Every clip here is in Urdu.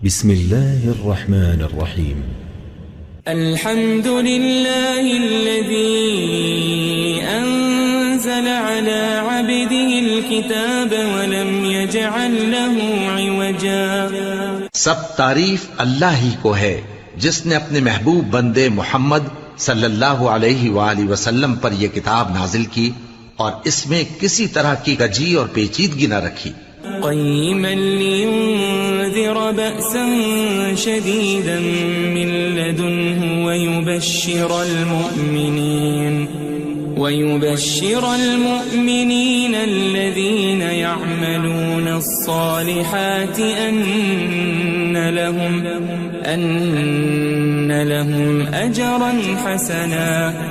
بسم الله الرحمن الرحيم. الحمد لله الذي أنزل على عبده الكتاب ولم يجعل له عوجا. سب تعریف اللہ ہی کو ہے جس نے اپنے محبوب بندے محمد صلی اللہ علیہ وآلہ وسلم پر یہ کتاب نازل کی اور اس میں کسی طرح کی کجی اور پیچیدگی نہ رکھی. قيما لينذر بأسا شديدا من لدنه ويبشر المؤمنين الذين يعملون الصالحات أن لهم أجرا حسنا.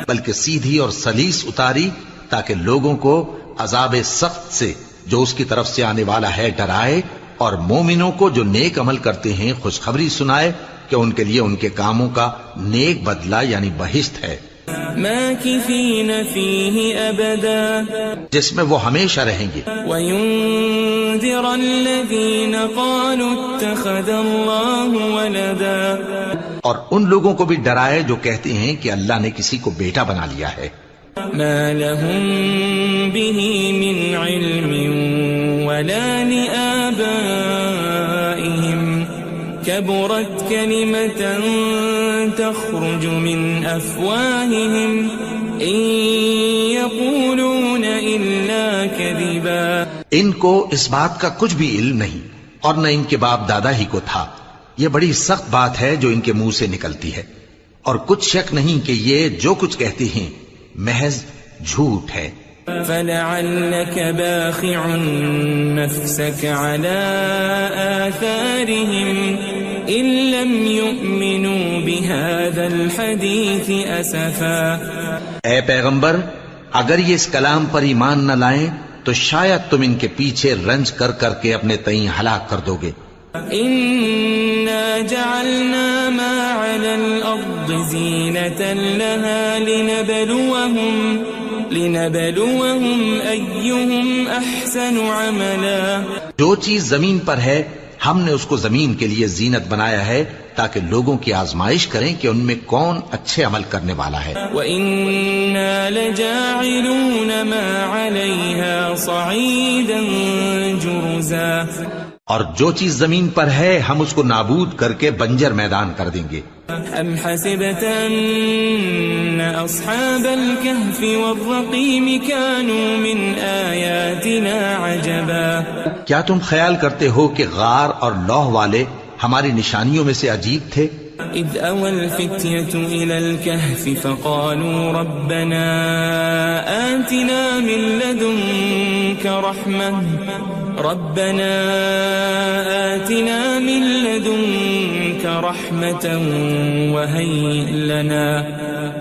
بلکہ سیدھی اور سلیس اتاری تاکہ لوگوں کو عذاب سخت سے جو اس کی طرف سے آنے والا ہے ڈرائے، اور مومنوں کو جو نیک عمل کرتے ہیں خوشخبری سنائے کہ ان کے لیے ان کے کاموں کا نیک بدلہ یعنی بہشت ہے، ماکثین فیہ ابدا، جس میں وہ ہمیشہ رہیں گے. وینذر الذین قالوا اتخذ اللہ ولدا، اور ان لوگوں کو بھی ڈرائے جو کہتے ہیں کہ اللہ نے کسی کو بیٹا بنا لیا ہے. ما لهم به من علم ولا لآبائهم كبرت كلمة تخرج من أفواههم إن يقولون إلا كذبا. ان کو اس بات کا کچھ بھی علم نہیں اور نہ ان کے باپ دادا ہی کو تھا. یہ بڑی سخت بات ہے جو ان کے منہ سے نکلتی ہے، اور کچھ شک نہیں کہ یہ جو کچھ کہتے ہیں محض جھوٹ ہے. فلعلك باخع نفسك على آثارهم إن لم يؤمنوا بهذا الحديث أسفا. اے پیغمبر، اگر یہ اس کلام پر ایمان نہ لائیں تو شاید تم ان کے پیچھے رنج کر کر کے اپنے تئیں ہلاک کر دو گے. إنا جعلنا ما على الأرض زينة لها لنبلوهم أيهم أحسن عملا. جو چیز زمین پر ہے ہم نے اس کو زمین کے لیے زینت بنایا ہے تاکہ لوگوں کی آزمائش کریں کہ ان میں کون اچھے عمل کرنے والا ہے. وَإِنَّا لَجَاعِلُونَ مَا عَلَيْهَا صَعِيدًا جُرُزًا. اور جو چیز زمین پر ہے ہم اس کو نابود کر کے بنجر میدان کر دیں گے. أَمْ حَسِبْتَ أَنَّ أَصْحَابَ الْكَهْفِ وَالرَّقِيمِ كَانُوا مِنْ آيَاتِنَا عَجَبًا. کیا تم خیال کرتے ہو کہ غار اور لوح والے ہماری نشانیوں میں سے عجیب تھے؟ إِذْ أَوَى الْفِتْيَةُ إِلَى الْكَهْفِ فَقَالُوا رَبَّنَا آتِنَا مِنْ لَدُنْكَ رَحْمَةً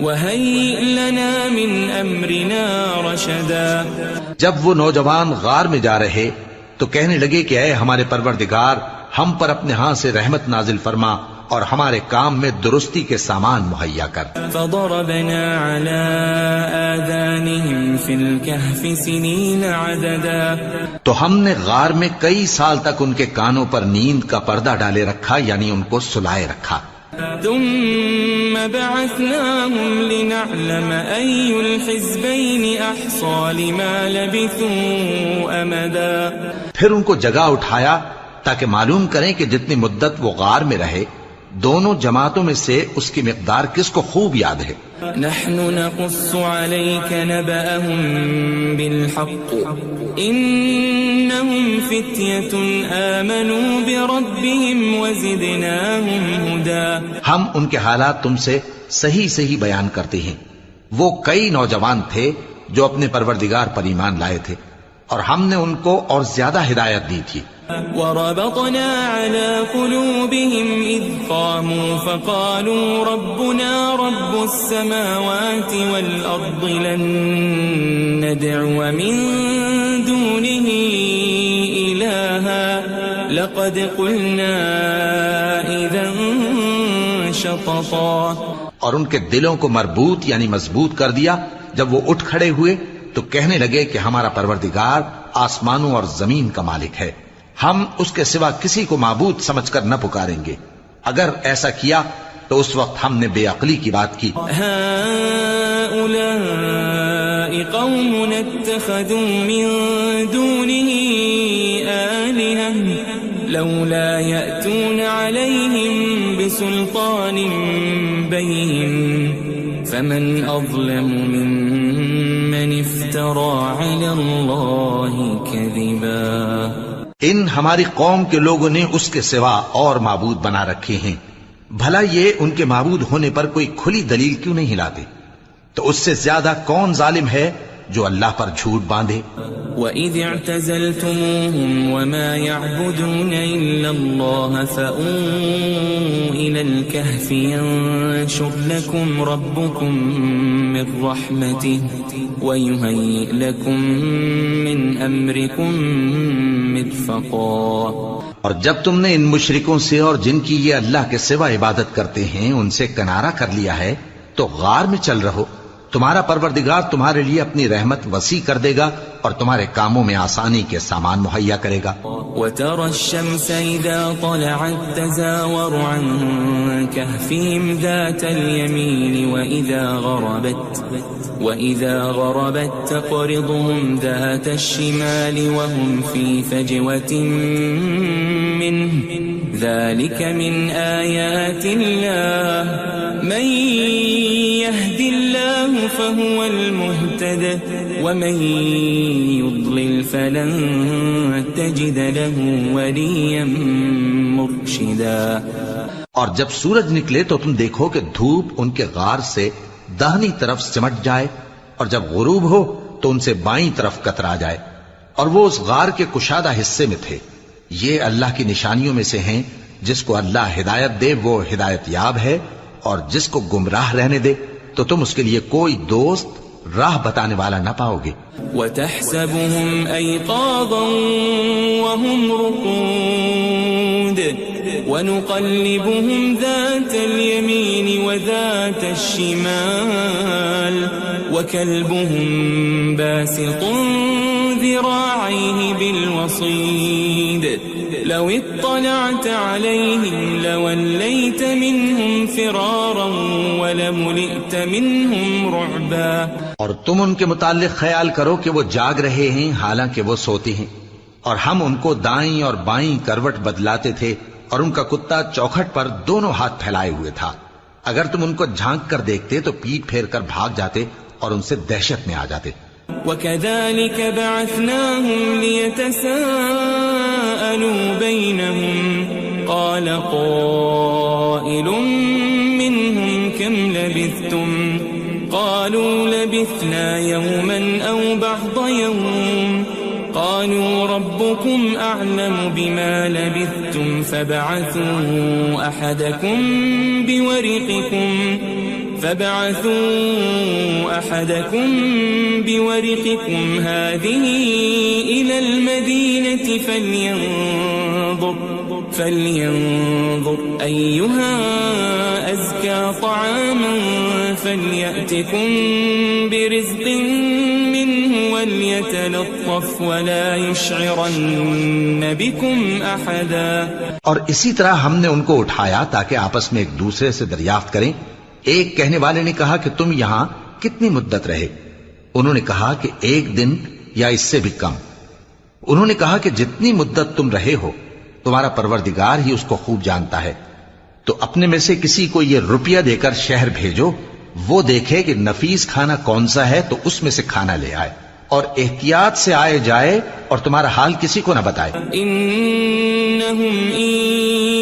وَهَيِّئْ لَنَا مِنْ أَمْرِنَا رَشَدًا. جب وہ نوجوان غار میں جا رہے تو کہنے لگے کہ اے ہمارے پروردگار، ہم پر اپنے ہاں سے رحمت نازل فرما اور ہمارے کام میں درستی کے سامان مہیا کر. فضربنا على آذانهم في الكهف سنين عددا. تو ہم نے غار میں کئی سال تک ان کے کانوں پر نیند کا پردہ ڈالے رکھا، یعنی ان کو سلائے رکھا. ثم بعثناهم لنعلم أي الحزبين أحصى لما لبثوا أمدا. پھر ان کو جگہ اٹھایا تاکہ معلوم کریں کہ جتنی مدت وہ غار میں رہے دونوں جماعتوں میں سے اس کی مقدار کس کو خوب یاد ہے. نحن نقص عليك نبأهم بالحق إنهم فتية آمنوا بربهم وزدناهم هدى. ہم ان کے حالات تم سے صحیح صحیح بیان کرتے ہیں. وہ کئی نوجوان تھے جو اپنے پروردگار پر ایمان لائے تھے اور ہم نے ان کو اور زیادہ ہدایت دی تھی. وربطنا على قلوبهم إذ قاموا فقالوا ربنا رب السماوات والأرض لن ندعو من دونه إلها لقد قلنا إذا شططا. اور ان کے دلوں کو مربوط یعنی مضبوط کر دیا. جب وہ اٹھ کھڑے ہوئے تو کہنے لگے کہ ہمارا پروردگار آسمانوں اور زمین کا مالک ہے، ہم اس کے سوا کسی کو معبود سمجھ کر نہ پکاریں گے. اگر ایسا کیا تو اس وقت ہم نے بے عقلی کی بات کی. هؤلاء قوم اتخذوا من دونه آلهة لولا يأتون عليهم بسلطان بين فمن أظلم ممن افترى على الله كذبا. ان ہماری قوم کے لوگوں نے اس کے سوا اور معبود بنا رکھے ہیں. بھلا یہ ان کے معبود ہونے پر کوئی کھلی دلیل کیوں نہیں ہلاتے؟ تو اس سے زیادہ کون ظالم ہے جو اللہ پر جھوٹ باندھے؟ وَإِذِ اعْتَزَلْتُمُوهُمْ وَمَا يَعْبُدُونَ إِلَّا اللَّهَ فَأْوُوا إِلَى الْكَهْفِ يَنشُرْ لَكُمْ رَبُّكُمْ مِنْ رَحْمَتِهِ وَيُهَيِّئْ لَكُمْ مِنْ أَمْرِكُمْ مِرْفَقًا. اور جب تم نے ان مشرکوں سے اور جن کی یہ اللہ کے سوا عبادت کرتے ہیں ان سے کنارہ کر لیا ہے تو غار میں چل رہو. تمہارا پروردگار تمہارے لیے اپنی رحمت وسیع کر دے گا اور تمہارے کاموں میں آسانی کے سامان مہیا کرے گا. وَتَرَى الشَّمْسَ إِذَا طَلَعَتْ تَزَاوَرُ عَنْ كَهْفِهِمْ ذَاتَ الْيَمِينِ وَإِذَا غَرَبَتْ تَقْرِضُهُمْ ذَاتَ الشِّمَالِ وَهُمْ فِي فَجْوَةٍ مِّنْهُ ذَلِكَ مِنْ آيَاتِ اللَّهِ مَنْ يَهْدِ اللَّهُ فَهُوَ الْمُهْتَدِ وَمَنْ يُضْلِلْ فَلَنْ تَجِدَ لَهُ وَلِيًّا مُرْشِدًا. اور جب سورج نکلے تو تم دیکھو کہ دھوپ ان کے غار سے داہنی طرف سمٹ جائے اور جب غروب ہو تو ان سے بائیں طرف کترا جائے اور وہ اس غار کے کشادہ حصے میں تھے. یہ اللہ کی نشانیوں میں سے ہیں. جس کو اللہ ہدایت دے وہ ہدایت یاب ہے اور جس کو گمراہ رہنے دے تو تم اس کے لیے کوئی دوست راہ بتانے والا نہ پاؤ گے. وَتَحْسَبُهُمْ أَيْقَاظًا وَهُمْ رُقُودٌ وَنُقَلِّبُهُمْ ذَاتَ الْيَمِينِ وَذَاتَ الشِّمَالِ وَكَلْبُهُمْ بَاسِطٌ ذِرَاعَيْهِ بِالْوَصِيدِ لَوِ اطَّلَعْتَ عَلَيْهِمْ لَوَلَّيْتَ مِنْهُمْ فِرَارًا وَلَمُلِئْتَ مِنْهُمْ رُعْبًا. اور تم ان کے متعلق خیال کرو کہ وہ جاگ رہے ہیں حالانکہ وہ سوتے ہیں اور ہم ان کو دائیں اور بائیں کروٹ بدلاتے تھے اور ان کا کتا چوکھٹ پر دونوں ہاتھ پھیلائے ہوئے تھا. اگر تم ان کو جھانک کر دیکھتے تو پیٹ پھیر کر بھاگ جاتے اور ان سے دہشت میں آ جاتے. وَكَذَلِكَ بَعَثْنَاهُمْ لِيَتَسَاءَلُوا بَيْنَهُمْ قَالَ قَائِلٌ مِّنْهُمْ كَمْ لَبِثْتُمْ قَالُوا لَبِثْنَا يَوْمًا أَوْ بَعْضَ يَوْمٍ قَالُوا رَبُّكُمْ أَعْلَمُ بِمَا لَبِثْتُمْ فَابْعَثُوا أَحَدَكُمْ بِوَرِقِكُمْ هَذِهِ إِلَى الْمَدِينَةِ فَلْيَنظُرْ أَيُّهَا أَزْكَى طَعَامًا فَلْيَأْتِكُمْ بِرِزْقٍ مِّنْهُ وَلْيَتَلَطَّفْ وَلَا يُشْعِرَنَّ بِكُمْ أَحَدًا. اور اسی طرح ہم نے ان کو اٹھایا تاکہ آپس میں ایک دوسرے سے دریافت کریں. ایک کہنے والے نے کہا کہ تم یہاں کتنی مدت رہے؟ انہوں نے کہا کہ 1 دن یا اس سے بھی کم. انہوں نے کہا کہ جتنی مدت تم رہے ہو تمہارا پروردگار ہی اس کو خوب جانتا ہے. تو اپنے میں سے کسی کو یہ روپیہ دے کر شہر بھیجو، وہ دیکھے کہ نفیس کھانا کون سا ہے تو اس میں سے کھانا لے آئے اور احتیاط سے آئے جائے اور تمہارا حال کسی کو نہ بتائے. انہم ان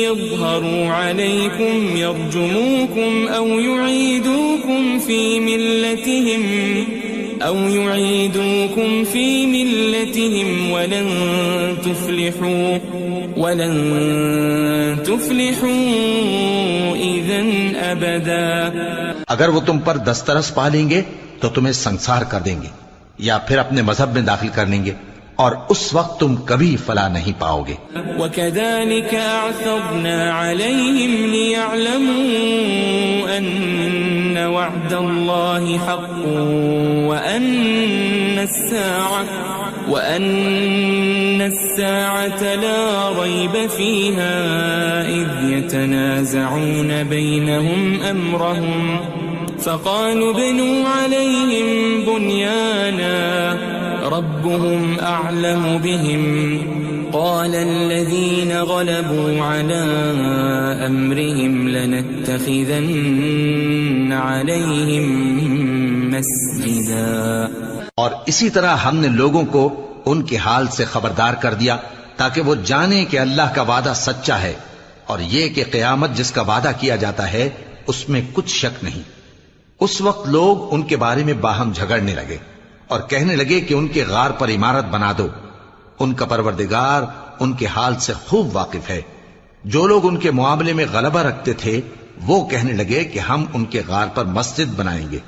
یظہروا علیکم یرجموکم او یعیدوکم فی ملتہم ولن تفلحوا اذن ابدا. اگر وہ تم پر دسترس پا لیں گے تو تمہیں سنسار کر دیں گے یا پھر اپنے مذہب میں داخل کر لیں گے اور اس وقت تم کبھی فلاح نہیں پاؤ گے. وَكَذَلِكَ أَعْثَرْنَا عَلَيْهِمْ لِيَعْلَمُوا أَنَّ وَعْدَ اللَّهِ حَقٌّ وَأَنَّ السَّاعَةَ الساعة لا ريب فيها إذ يتنازعون بينهم أمرهم فقالوا ابنوا عليهم بنيانا ربهم أعلم بهم قال الذين غلبوا على أمرهم لنتخذن عليهم مسجدا. اور اسی طرح ہم نے لوگوں کو ان کے حال سے خبردار کر دیا تاکہ وہ جانیں کہ اللہ کا وعدہ سچا ہے اور یہ کہ قیامت جس کا وعدہ کیا جاتا ہے اس میں کچھ شک نہیں. اس وقت لوگ ان کے بارے میں باہم جھگڑنے لگے اور کہنے لگے کہ ان کے غار پر عمارت بنا دو. ان کا پروردگار ان کے حال سے خوب واقف ہے. جو لوگ ان کے معاملے میں غلبہ رکھتے تھے وہ کہنے لگے کہ ہم ان کے غار پر مسجد بنائیں گے.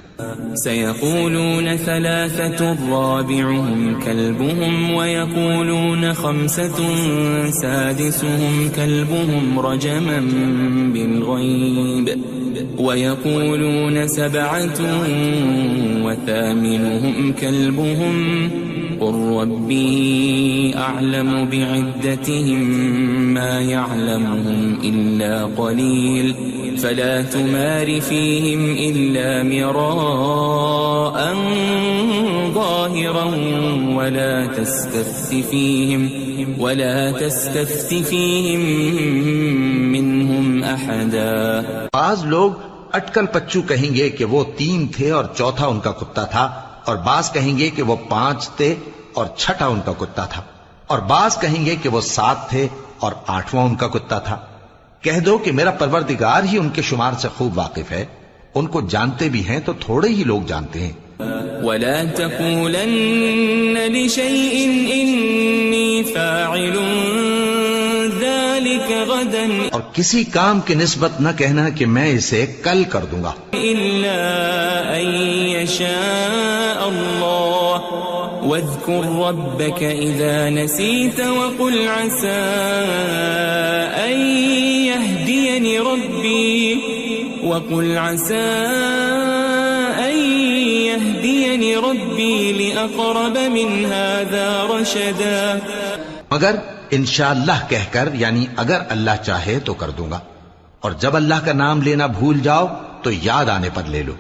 سيقولون ثلاثة رابعهم كلبهم ويقولون خمسة سادسهم كلبهم رجما بالغيب ويقولون سبعة وثامنهم كلبهم قل ربي أعلم بعدتهم ما يعلمهم إلا قليل فلا تمار فيهم إلا مراء ظاهرا ولا تستفت فيهم منهم أحدا. بعض لوگ اٹکل پچو کہیں گے کہ وہ 3 تھے اور چوتھا ان کا کتا تھا، اور بعض کہیں گے کہ وہ 5 تھے اور چھٹا ان کا کتا تھا، اور بعض کہیں گے کہ وہ 7 تھے اور 8واں ان کا کتا تھا. کہہ دو کہ میرا پروردگار ہی ان کے شمار سے خوب واقف ہے. ان کو جانتے بھی ہیں تو تھوڑے ہی لوگ جانتے ہیں. ولا تقولن لشيء إني فاعل ذلك غدا اور کسی کام کی نسبت نہ کہنا کہ میں اسے کل کر دوں گا إلا أن يشاء الله واذكر ربك إذا نسيت وقل عسى أن يهديني ربي لأقرب من هذا رشدا. مگر انشاءاللہ کہہ کر، یعنی اگر اللہ چاہے تو کر دوں گا، اور جب اللہ کا نام لینا بھول جاؤ تو یاد آنے پر لے لو،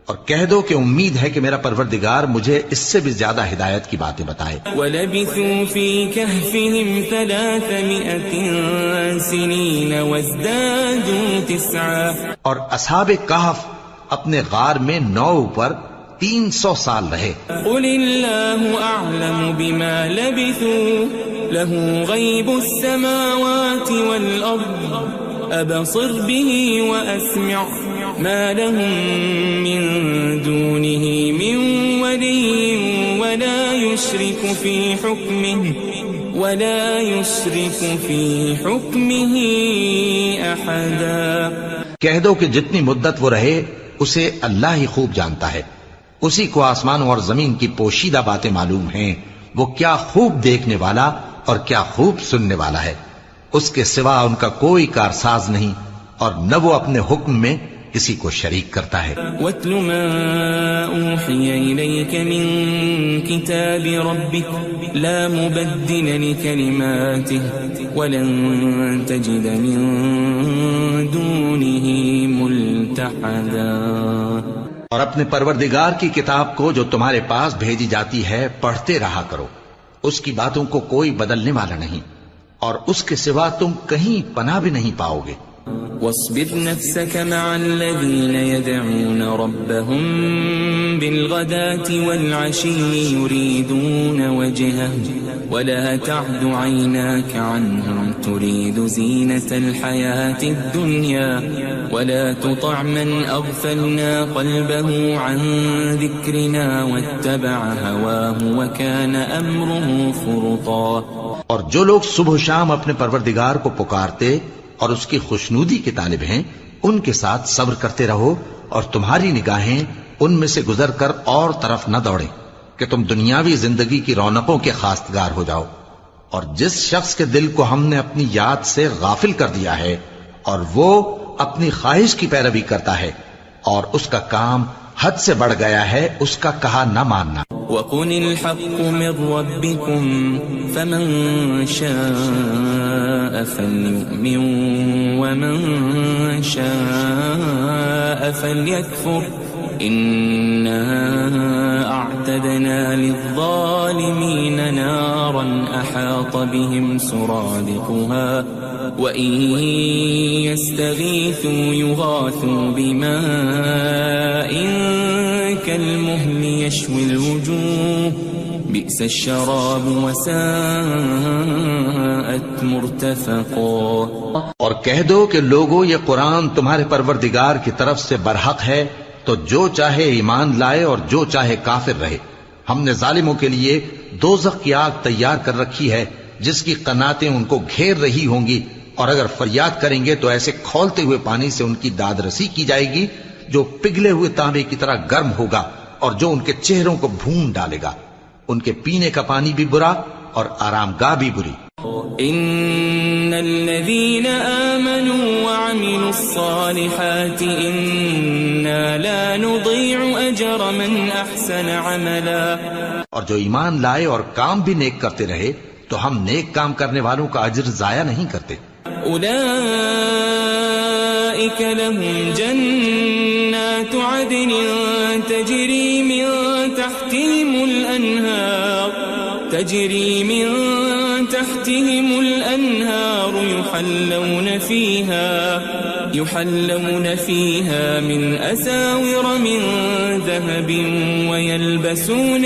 اور کہہ دو کہ امید ہے کہ میرا پروردگار مجھے اس سے بھی زیادہ ہدایت کی باتیں بتائے. وَلَبِثُوا فِي كَهْفِهِمْ 300 سِنِينَ وَازْدَادُوا 9. اور اصحاب کہف اپنے غار میں 9 پر 300 سال رہے. قُلِ اللَّهُ أَعْلَمُ بِمَا لَبِثُوا لَهُ غَيْبُ السَّمَاوَاتِ وَالْأَرْضِ أَبْصِرْ بِهِ وَأَسْمِعْ مَا لَهُم مِّن دُونِهِ مِن وَلِيٍّ وَلَا يُشْرِكُ فِي حُكْمِهِ أَحَدًا. کہہ دو کہ جتنی مدت وہ رہے اسے اللہ ہی خوب جانتا ہے. اسی کو آسمانوں اور زمین کی پوشیدہ باتیں معلوم ہیں. وہ کیا خوب دیکھنے والا اور کیا خوب سننے والا ہے. اس کے سوا ان کا کوئی کارساز نہیں، اور نہ وہ اپنے حکم میں کسی کو شریک کرتا ہے. وَاتْلُ مَا أُوحِيَ إِلَيْكَ مِن كِتَابِ رَبِّكَ لَا مُبَدِّلَ لِكَلِمَاتِهِ وَلَن تَجِدَ مِن دُونِهِ مُلْتَحَدًا. اور اپنے پروردگار کی کتاب کو جو تمہارے پاس بھیجی جاتی ہے پڑھتے رہا کرو. اس کی باتوں کو کوئی بدلنے والا نہیں، اور اس کے سوا تم کہیں پناہ بھی نہیں پاؤ گے. واصبر نفسك مع الذين يدعون ربهم بالغداة والعشي يريدون وجهه ولا تعد عيناك عنهم تريد زينة الحياة الدنيا ولا تطع من أغفلنا قلبه عن ذكرنا واتبع هواه وكان أمره فرطا. اور جو لوگ صبح و شام اپنے پروردگار کو پکارتے اور اس کی خوشنودی کے طالب ہیں ان کے ساتھ صبر کرتے رہو، اور تمہاری نگاہیں ان میں سے گزر کر اور طرف نہ دوڑیں کہ تم دنیاوی زندگی کی رونقوں کے خواستگار ہو جاؤ. اور جس شخص کے دل کو ہم نے اپنی یاد سے غافل کر دیا ہے اور وہ اپنی خواہش کی پیروی کرتا ہے اور اس کا کام حد سے بڑھ گیا ہے اس کا کہا نہ ماننا۔ وَقُلِ الْحَقُّ مِنْ رَبِّكُمْ فَمَنْ شَاءَ فَلْيُؤْمِنْ وَمَنْ شَاءَ فَلْيَكْفُرْ إِنَّا أَعْتَدْنَا لِلظَّالِمِينَ نَارًا أَحَاطَ بِهِمْ سُرَادِقُهَا وَإِنْ يَسْتَغِيثُوا يُغَاثُوا بِمَاءٍ كَالْمُهْلِ يَشْوِي الْوُجُوهَ بِئْسَ الشَّرَابُ وَسَاءَتْ مُرْتَفَقًا۔ اور کہہ دو کہ لوگو یہ قرآن تمہارے پروردگار کی طرف سے برحق ہے، تو جو چاہے ایمان لائے اور جو چاہے کافر رہے۔ ہم نے ظالموں کے لیے دوزخ کی آگ تیار کر رکھی ہے جس کی قناتیں ان کو گھیر رہی ہوں گی، اور اگر فریاد کریں گے تو ایسے کھولتے ہوئے پانی سے ان کی داد رسی کی جائے گی جو پگھلے ہوئے تانبے کی طرح گرم ہوگا اور جو ان کے چہروں کو بھون ڈالے گا۔ ان کے پینے کا پانی بھی برا اور آرام گاہ بھی بری۔ ان الذين آمنوا وعملوا الصالحات انا لا نضيع اجر من احسن عملا۔ اور جو ایمان لائے اور کام بھی نیک کرتے رہے تو ہم نیک کام کرنے والوں کا اجر ضائع نہیں کرتے۔ اولئك لهم جنات عدن تجري من تحتهم الأنهار يحلون فيها من أساور من ذهب ويلبسون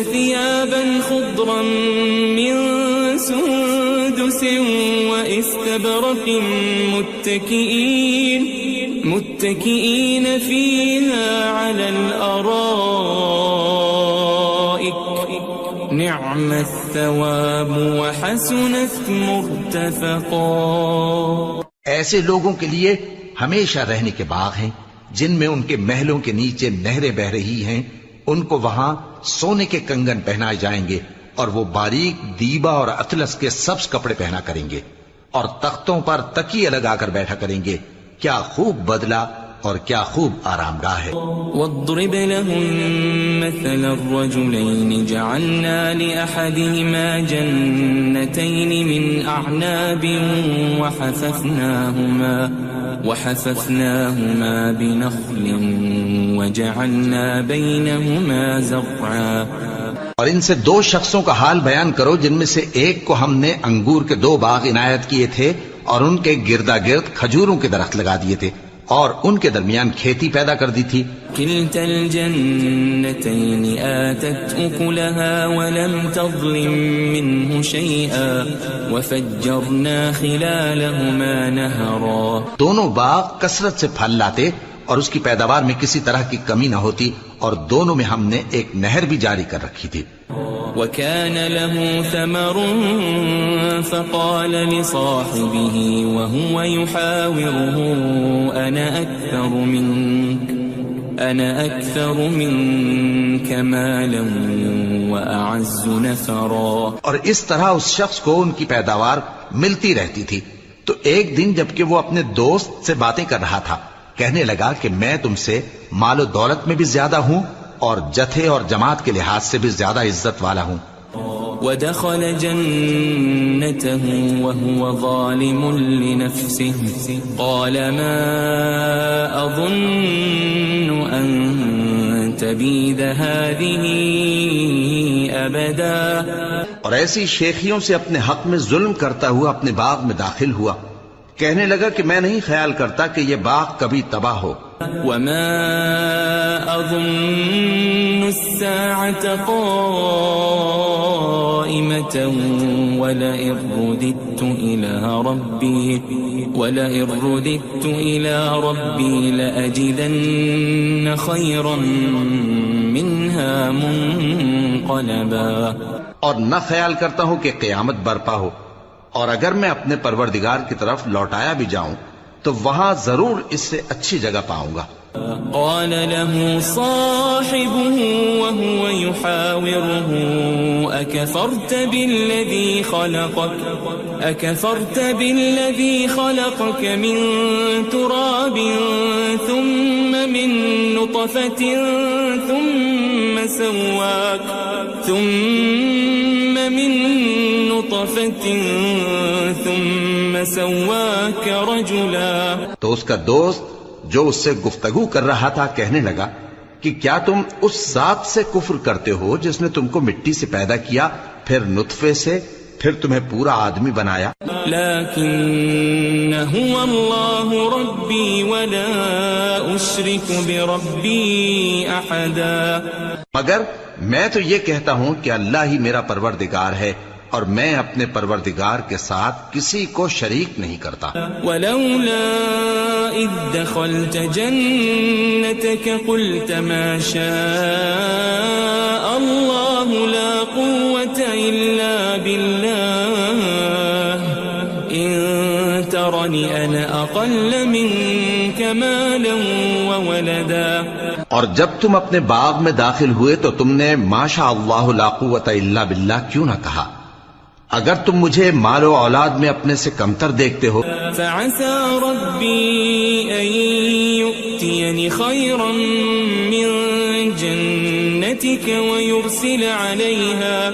ثيابا خضرا من سندس واستبرق متكئين فيها على الأرائك نعم الثواب وحسنت مرتفقا۔ ایسے لوگوں کے لیے ہمیشہ رہنے کے باغ ہیں جن میں ان کے محلوں کے نیچے نہریں بہ رہی ہیں، ان کو وہاں سونے کے کنگن پہنائے جائیں گے اور وہ باریک دیبا اور اطلس کے سبز کپڑے پہنا کریں گے اور تختوں پر تکیے لگا کر بیٹھا کریں گے۔ کیا خوب بدلہ اور کیا خوب آرام گاہ ہے۔ واضرب لهم مثل الرجلين جعلنا لأحدهما جنتين من أعناب وحففناهما بنخل وجعلنا بينهما زرعا۔ اور ان سے دو شخصوں کا حال بیان کرو جن میں سے ایک کو ہم نے انگور کے 2 باغ عنایت کیے تھے اور ان کے گردا گرد کھجوروں کے درخت لگا دیے تھے اور ان کے درمیان کھیتی پیدا کر دی تھی۔ كلتا الجنتين آتت أكلها ولم تظلم منه شيئا وفجرنا خلالهما نهرا۔ دونوں باغ کثرت سے پھل لاتے اور اس کی پیداوار میں کسی طرح کی کمی نہ ہوتی، اور دونوں میں ہم نے ایک نہر بھی جاری کر رکھی تھی۔ وكان له ثمر فقال لصاحبه وهو يحاوره أنا أكثر منك مالا وأعز نفرا۔ اور اس طرح اس شخص کو ان کی پیداوار ملتی رہتی تھی، تو ایک دن جبکہ وہ اپنے دوست سے باتیں کر رہا تھا کہنے لگا کہ میں تم سے مال و دولت میں بھی زیادہ ہوں اور جتھے اور جماعت کے لحاظ سے بھی زیادہ عزت والا ہوں۔ ودخل جنته وهو ظالم لنفسه قال ما أظن أن تبيد هذه أبدا۔ اور ایسی شیخیوں سے اپنے حق میں ظلم کرتا ہوا اپنے باغ میں داخل ہوا، کہنے لگا کہ میں نہیں خیال کرتا کہ یہ باغ کبھی تباہ ہو۔ وما أظن الساعة قائمة ولئن رددت إلى ربي لأجدن خيرا منها منقلبا۔ اور نہ خیال کرتا ہوں کہ قیامت برپا ہو، اور اگر میں اپنے پروردگار کی طرف لوٹایا بھی جاؤں تو وہاں ضرور اس سے اچھی جگہ پاؤں گا۔ قال له صاحبه وهو يحاوره أكفرت بالذي خلقك من تراب ثم من نطفة ثم سواك رجلا۔ تو اس کا دوست جو اس سے گفتگو کر رہا تھا کہنے لگا کہ کیا تم اس ذات سے کفر کرتے ہو جس نے تم کو مٹی سے پیدا کیا، پھر نطفے سے، پھر تمہیں پورا آدمی بنایا؟ لیکن هو اللہ ربی ولا اشرک بربی احدا۔ مگر میں تو یہ کہتا ہوں کہ اللہ ہی میرا پروردگار ہے اور میں اپنے پروردگار کے ساتھ کسی کو شریک نہیں کرتا۔ ولولا اذ دخلت جنتك قلت ما شاء الله لا قوة الا بالله ان ترني انا اقل منك مالا وولدا۔ اور جب تم اپنے باغ میں داخل ہوئے تو تم نے ما شاء اللہ لا قوت الا باللہ کیوں نہ کہا؟ اگر تم مجھے مال و اولاد میں اپنے سے کمتر دیکھتے ہو۔ فعسى ربي أن يؤتيني خيرا من جنتك ويرسل عليها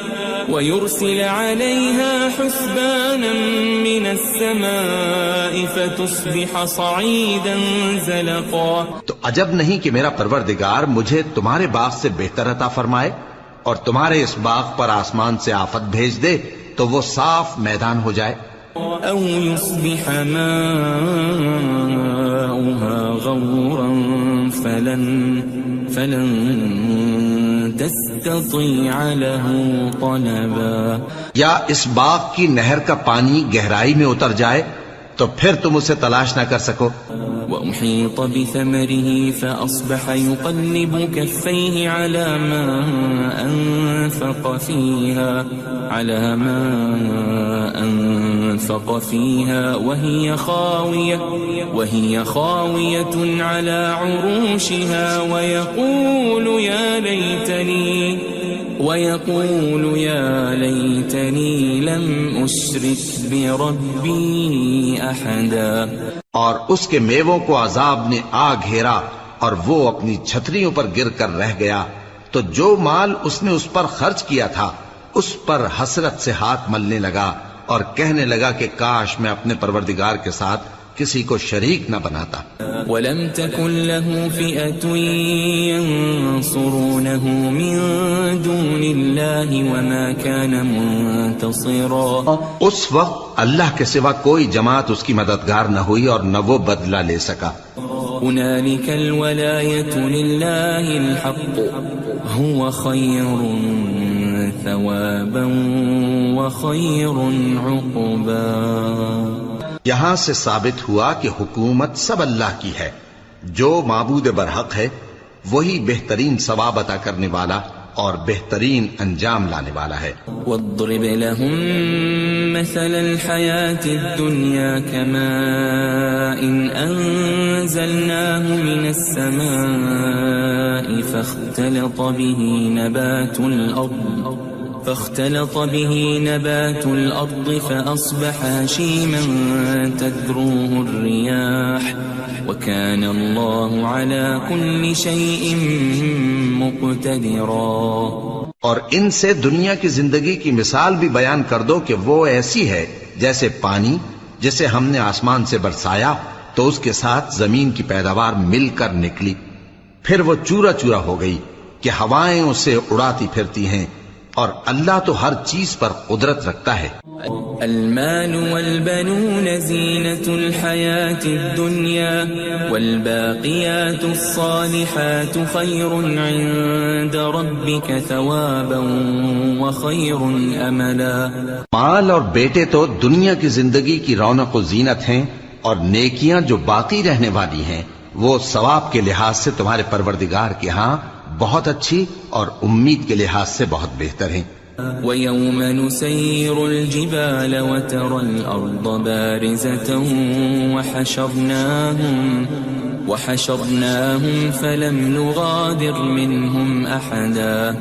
حسبانا من السماء فتصبح صعيدا زلقا۔ تو عجب نہیں کہ میرا پروردگار مجھے تمہارے باغ سے بہتر عطا فرمائے اور تمہارے اس باغ پر آسمان سے آفت بھیج دے تو وہ صاف میدان ہو جائے۔ او يصبح ماؤها غورا فلن تستطيع له طلبا۔ یا اس باغ کی نہر کا پانی گہرائی میں اتر جائے تو پھر تم اسے تلاش نہ کر سکو۔ وأحيط بثمره فأصبح يقلب كفيه على ما أنفق فيها وهي خاوية على عروشها ويقول يا ليتني لم أشرك بربي أحدا۔ اور اس کے میووں کو عذاب نے آ گھیرا اور وہ اپنی چھتریوں پر گر کر رہ گیا، تو جو مال اس نے اس پر خرچ کیا تھا اس پر حسرت سے ہاتھ ملنے لگا اور کہنے لگا کہ کاش میں اپنے پروردگار کے ساتھ کسی کو شریک نہ بناتا۔ وَلَمْ تَكُنْ لَهُ فِئَةٌ يَنصُرُونَهُ مِن دُونِ اللَّهِ وَمَا كَانَ مُنتَصِرًا۔ اس وقت اللہ کے سوا کوئی جماعت اس کی مددگار نہ ہوئی اور نہ وہ بدلہ لے سکا۔ هُنَالِكَ الْوَلَایَةُ لِلَّهِ الْحَقُّ هُوَ خَيْرٌ ثَوَابًا وَخَيْرٌ عُقْبًا۔ یہاں سے ثابت ہوا کہ حکومت سب اللہ کی ہے، جو معبود برحق ہے وہی بہترین ثواب عطا کرنے والا اور بہترین انجام لانے والا ہے۔ وَاضْرِبْ لَهُم مَّثَلَ الْحَيَاةِ الدُّنْيَا كَمَاءٍ أَنزَلْنَاهُ مِنَ السَّمَاءِ فاختلط به نبات الأرض فأصبح هشيما تذروه الرياح وكان الله على كل شيء مقتدرا۔ اور ان سے دنیا کی زندگی کی مثال بھی بیان کر دو کہ وہ ایسی ہے جیسے پانی جسے ہم نے آسمان سے برسایا تو اس کے ساتھ زمین کی پیداوار مل کر نکلی، پھر وہ چورا چورا ہو گئی کہ ہوائیں اسے اڑاتی پھرتی ہیں، اور اللہ تو ہر چیز پر قدرت رکھتا ہے۔ المال والبنون زینة الحیاة الدنیا والباقیات الصالحات خیر عند ربک ثوابا وخیر املا۔ مال اور بیٹے تو دنیا کی زندگی کی رونق و زینت ہیں، اور نیکیاں جو باقی رہنے والی ہیں وہ ثواب کے لحاظ سے تمہارے پروردگار کے ہاں بہت اچھی اور امید کے لحاظ سے بہت بہتر ہیں۔ ويوم نسير الجبال وترى الأرض بارزة وحشرناهم فلم نغادر منهم أحدا.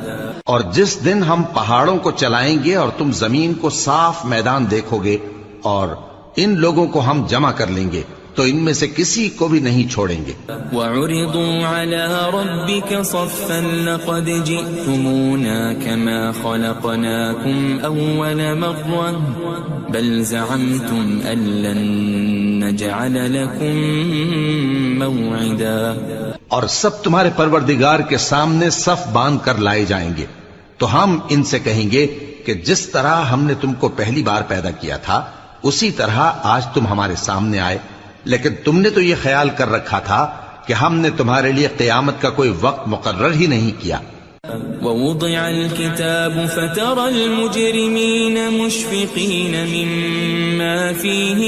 اور جس دن ہم پہاڑوں کو چلائیں گے اور تم زمین کو صاف میدان دیکھو گے اور ان لوگوں کو ہم جمع کر لیں گے تو ان میں سے کسی کو بھی نہیں چھوڑیں گے. وَعُرِضُوا عَلَى رَبِّكَ صَفًّا لَقَدْ جِئْتُمُونَا كَمَا خَلَقْنَاكُمْ أَوَّلَ مَرَّةٍ بَلْ زَعَمْتُمْ أَن لَّن نَّجْعَلَ لَكُم مَّوْعِدًا. اور سب تمہارے پروردگار کے سامنے صف باندھ کر لائے جائیں گے تو ہم ان سے کہیں گے کہ جس طرح ہم نے تم کو پہلی بار پیدا کیا تھا اسی طرح آج تم ہمارے سامنے آئے، لیکن تم نے تو یہ خیال کر رکھا تھا کہ ہم نے تمہارے لیے قیامت کا کوئی وقت مقرر ہی نہیں کیا. ووضع الكتاب فترى المجرمين مشفقين مما فيه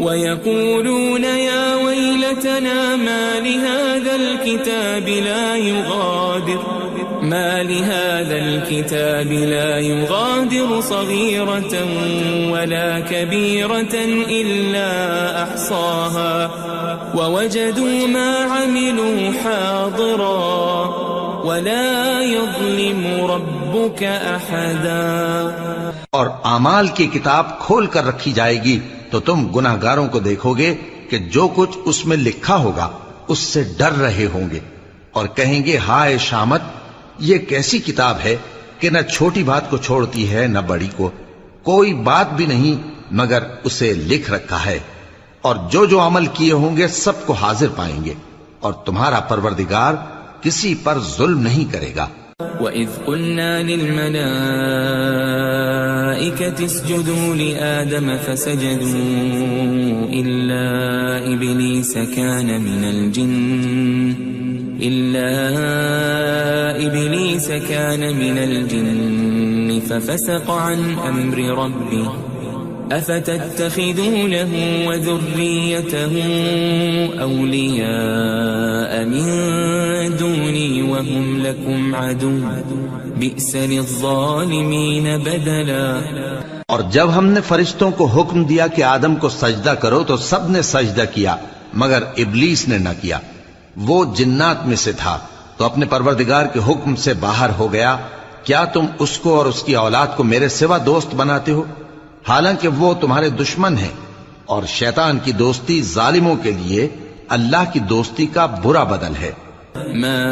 ويقولون يا ويلتنا ما لهذا الكتاب لا يغادر صغيرة ولا كبيرة إلا أحصاها ووجدوا ما عملوا حاضرا ولا يظلم ربك أحدا. اور اعمال کی کتاب کھول کر رکھی جائے گی تو تم گناہگاروں کو دیکھو گے کہ جو کچھ اس میں لکھا ہوگا اس سے ڈر رہے ہوں گے اور کہیں گے ہائے شامت، یہ کیسی کتاب ہے کہ نہ چھوٹی بات کو چھوڑتی ہے نہ بڑی کو، کوئی بات بھی نہیں مگر اسے لکھ رکھا ہے، اور جو جو عمل کیے ہوں گے سب کو حاضر پائیں گے، اور تمہارا پروردگار کسی پر ظلم نہیں کرے گا. وَإِذْ قُلْنَا لِلْمَلَائِكَةِ اسْجُدُوا لِآدَمَ فَسَجَدُوا إِلَّا إِبْلِيسَ كَانَ مِنَ الْجِنِّ فَفَسَقَ عَنْ أَمْرِ رَبِّهِ أَفَتَتَّخِذُونَهُ وَذُرِّيَّتَهُ أَوْلِيَاءَ مِن دُونِي وَهُمْ لَكُمْ عَدُوٌّ بِئْسَ لِلظَّالِمِينَ بَدَلًا. اور جب ہم نے فرشتوں کو حکم دیا کہ آدم کو سجدہ کرو تو سب نے سجدہ کیا مگر ابلیس نے نہ کیا، وہ جنات میں سے تھا تو اپنے پروردگار کے حکم سے باہر ہو گیا. کیا تم اس کو اور اس کی اولاد کو میرے سوا دوست بناتے ہو حالانکہ وہ تمہارے دشمن ہیں، اور شیطان کی دوستی ظالموں کے لیے اللہ کی دوستی کا برا بدل ہے. ما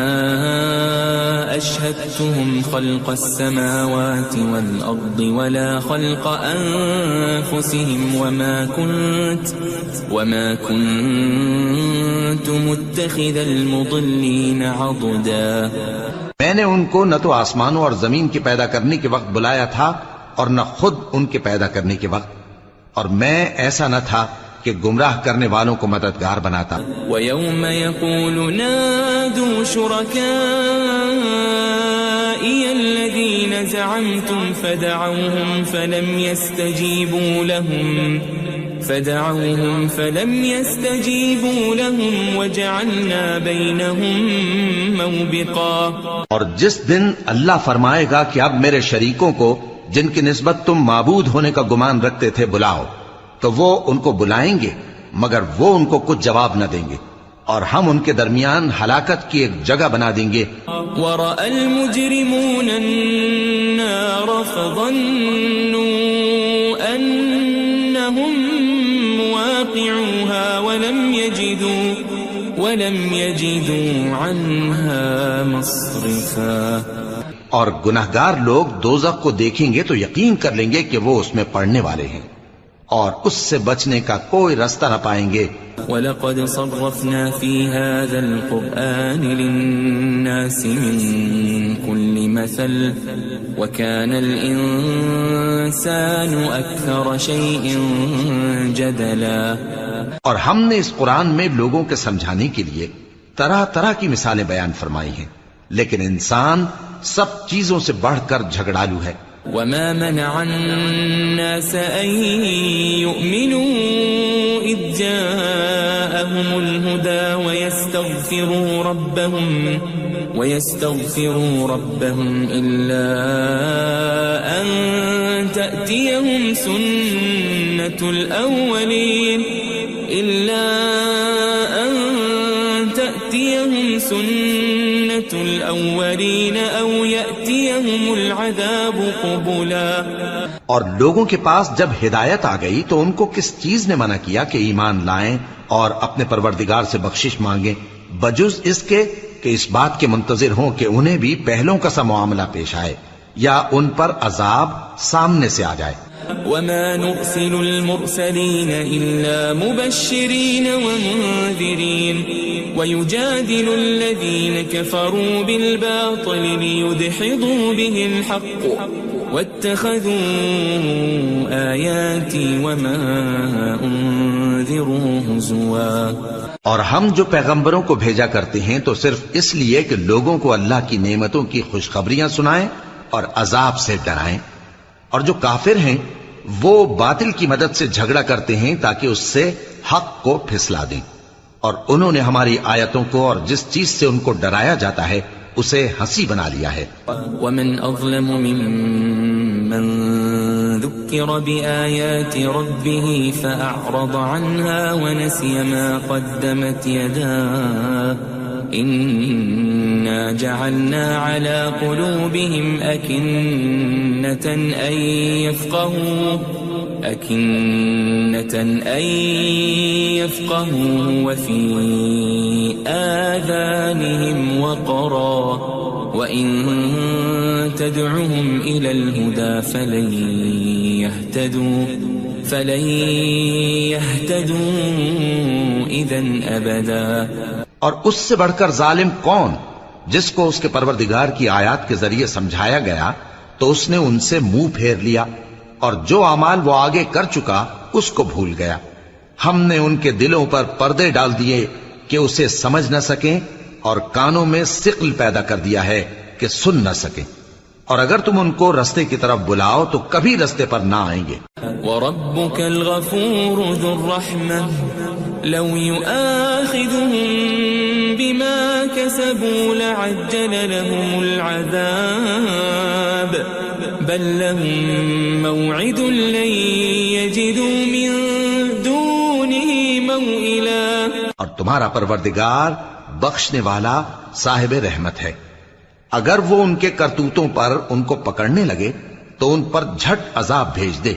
أشهدتهم خلق السماوات والأرض ولا خلق أنفسهم وما كنت متخذ المضلين عضدا. میں نے ان کو نہ تو آسمانوں اور زمین کے پیدا کرنے کے وقت بلایا تھا اور نہ خود ان کے پیدا کرنے کے وقت، اور میں ایسا نہ تھا کہ گمراہ کرنے والوں کو مددگار بناتا. وَيَوْمَ يَقُولُ نَادُوا شُرَكَائِيَ الَّذِينَ زَعَمْتُمْ فَدَعَوْهُمْ فَلَمْ يَسْتَجِيبُوا لَهُمْ وَجَعَلْنَا بَيْنَهُمْ مَوْبِقًا. اور جس دن اللہ فرمائے گا کہ اب میرے شریکوں کو جن کی نسبت تم معبود ہونے کا گمان رکھتے تھے بلاؤ، تو وہ ان کو بلائیں گے مگر وہ ان کو کچھ جواب نہ دیں گے، اور ہم ان کے درمیان ہلاکت کی ایک جگہ بنا دیں گے. وَرَأَى الْمُجْرِمُونَ النَّارَ فَظَنُّوا أَنَّهُمْ مُوَاقِعُوهَا وَلَمْ يَجِدُوا عَنْهَا مَصْرِفًا. اور گناہگار لوگ دوزخ کو دیکھیں گے تو یقین کر لیں گے کہ وہ اس میں پڑنے والے ہیں اور اس سے بچنے کا کوئی رستہ نہ پائیں گے. وَلَقَدْ صَرَّفْنَا فِي هَذَا الْقُرْآنِ لِلنَّاسِ مِنْ كُلِّ مَثَلٍ وَكَانَ الْإِنسَانُ أَكْثَرَ شَيْءٍ جَدَلًا. اور ہم نے اس قرآن میں لوگوں کے سمجھانے کے لیے طرح طرح کی مثالیں بیان فرمائی ہیں، لیکن انسان سب چیزوں سے بڑھ کر جھگڑالو ہے. وَمَا مَنَعَ النَّاسَ أَن يُؤْمِنُوا إِذْ جَاءَهُمُ الْهُدَى ويستغفروا ربهم إلا أن تأتيهم سنة الأولين أو يأتيهم العذاب قبلا. اور لوگوں کے پاس جب ہدایت آ گئی تو ان کو کس چیز نے منع کیا کہ ایمان لائیں اور اپنے پروردگار سے بخشش مانگیں بجز اس کے کہ اس بات کے منتظر ہوں کہ انہیں بھی پہلوں کا سا معاملہ پیش آئے یا ان پر عذاب سامنے سے آ جائے. وما نرسل المرسلين إلا مبشرين ومنذرين ويجادل الذين كفروا بالباطل ليدحضوا به الحق واتخذوا آياتي وما أنذروا هزوا. اور ہم جو پیغمبروں کو بھیجا کرتے ہیں تو صرف اس لیے کہ لوگوں کو اللہ کی نعمتوں کی خوشخبریاں سنائیں اور عذاب سے ڈرائیں. اور جو کافر ہیں وہ باطل کی مدد سے جھگڑا کرتے ہیں تاکہ اس سے حق کو پھسلا دیں. اور انہوں نے ہماری آیتوں کو اور جس چیز سے ان کو ڈرایا جاتا ہے اسے ہنسی بنا لیا ہے. ومن اظلم ممن ذكر بآيات ربه فأعرض عنها ونسي ما قدمت يداه إنا جعلنا على قلوبهم أكنة أن يفقهوا وفي آذانهم وقرا وإن تدعهم إلى الهدى فلن يهتدوا إذن أبدا. اور اس سے بڑھ کر ظالم کون جس کو اس کے پروردگار کی آیات کے ذریعے سمجھایا گیا تو اس نے ان سے منہ پھیر لیا اور جو اعمال وہ آگے کر چکا اس کو بھول گیا. ہم نے ان کے دلوں پر پردے ڈال دیے کہ اسے سمجھ نہ سکیں اور کانوں میں ثقل پیدا کر دیا ہے کہ سن نہ سکیں. اور اگر تم ان کو رستے کی طرف بلاؤ تو کبھی رستے پر نہ آئیں گے. وَرَبُّكَ الْغَفُورُ ذُو الرَّحْمَةِ لَوْ يُؤَاخِذُهُم بِمَا كَسَبُوا لَعَجَّلَ لَهُمُ الْعَذَابَ بَل لَّهُم مَّوْعِدٌ لَّن يَجِدُوا مِن دُونِهِ مَوْئِلًا. اور تمہارا پروردگار بخشنے والا صاحب رحمت ہے. اگر وہ ان کے کرتوتوں پر ان کو پکڑنے لگے تو ان پر جھٹ عذاب بھیج دے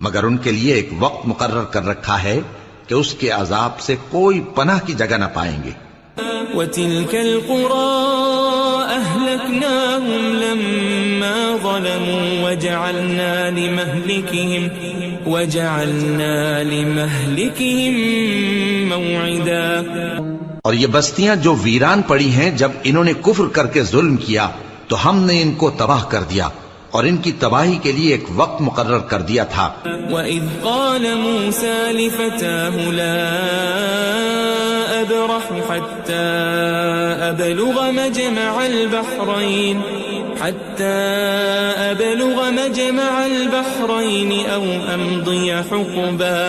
مگر ان کے لیے ایک وقت مقرر کر رکھا ہے کہ اس کے عذاب سے کوئی پناہ کی جگہ نہ پائیں گے. وَتِلْكَ الْقُرَىٰ أَهْلَكْنَاهُمْ لَمَّا ظَلَمُوا وَجَعَلْنَا لِمَهْلِكِهِمْ مَوْعِدًا. اور یہ بستیاں جو ویران پڑی ہیں جب انہوں نے کفر کر کے ظلم کیا تو ہم نے ان کو تباہ کر دیا اور ان کی تباہی کے لیے ایک وقت مقرر کر دیا تھا. وَإِذْ قَالَ مُوسَى لِفَتَاهُ لَا أَبْرَحُ حَتَّى أَبْلُغَ مَجْمَعَ الْبَحْرَيْنِ أَوْ أَمْضِيَ حُقُبًا.